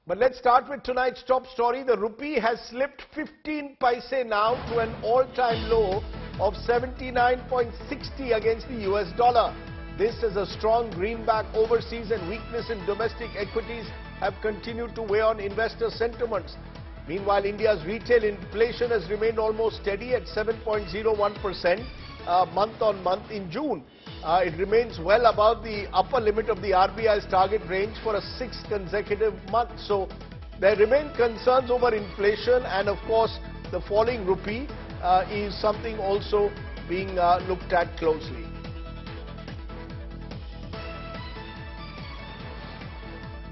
But let's start with tonight's top story. The rupee has slipped 15 paise now to an all-time low of 79.60 against the US dollar. This is a strong greenback overseas and weakness in domestic equities have continued to weigh on investor sentiments. Meanwhile, India's retail inflation has remained almost steady at 7.01% month on month in June. It remains well above the upper limit of the RBI's target range for a sixth consecutive month. So there remain concerns over inflation, and of course the falling rupee is something also being looked at closely.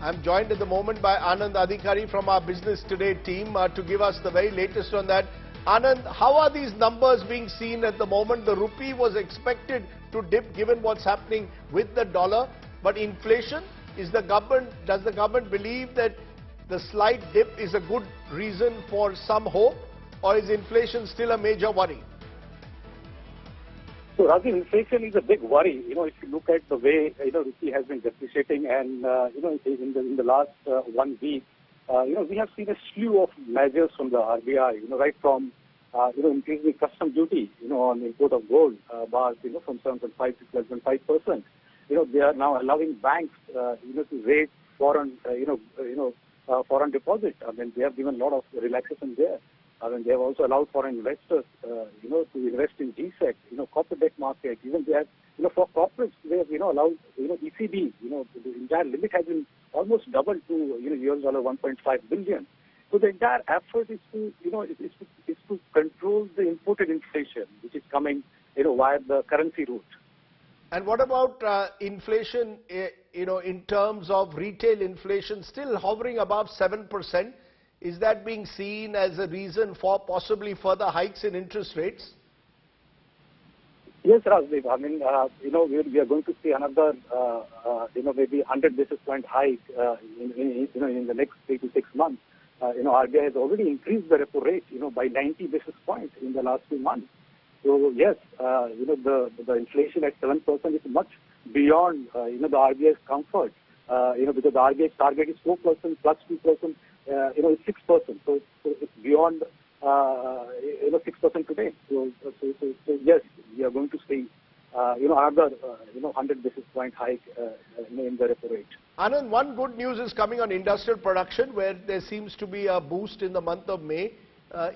I'm joined at the moment by Anand Adhikari from our Business Today team to give us the very latest on that. Anand, how are these numbers being seen at the moment? The rupee was expected to dip given what's happening with the dollar, but inflation, does the government believe that the slight dip is a good reason for some hope, or is inflation still a major worry? So, Rajiv, inflation is a big worry. If you look at the way, rupee has been depreciating, and, in the last 1 week, we have seen a slew of measures from the RBI, right from, increasing custom duty, on import of gold bars, from 7.5 to 12.5%. They are now allowing banks, to raise foreign, foreign deposits. I mean, they have given a lot of relaxation there. I mean, they have also allowed foreign investors, to invest in GSEC, corporate debt market. Even they have, for corporates, they have, allowed, ECB, the entire limit has been almost doubled to, US dollar 1.5 billion. So the entire effort is to, is to control the imported inflation, which is coming, via the currency route. And what about inflation, in terms of retail inflation still hovering above 7%? Is that being seen as a reason for possibly further hikes in interest rates? Yes, Rajdeep. I mean, we are going to see another, maybe 100 basis point hike in the next 3 to 6 months. RBI has already increased the repo rate, by 90 basis points in the last 2 months. So yes, the inflation at 7% is much beyond, the RBI's comfort. Because the RBI's target is 4% plus 2%. It's 6%. So it's beyond, 6% today. So yes, we are going to see, another, 100 basis point hike, in the repo rate. Anand, one good news is coming on industrial production, where there seems to be a boost in the month of May.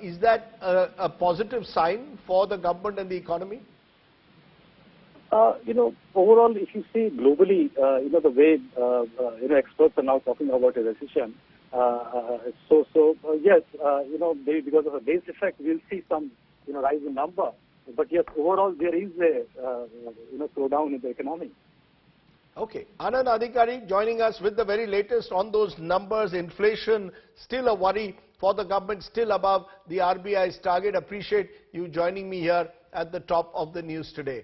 Is that a positive sign for the government and the economy? Overall, if you see globally, the way, experts are now talking about a recession. Yes, maybe because of a base effect, we'll see some, rise in number. But yes, overall, there is a, slowdown in the economy. Okay. Anand Adhikari joining us with the very latest on those numbers. Inflation still a worry for the government, still above the RBI's target. Appreciate you joining me here at the top of the news today.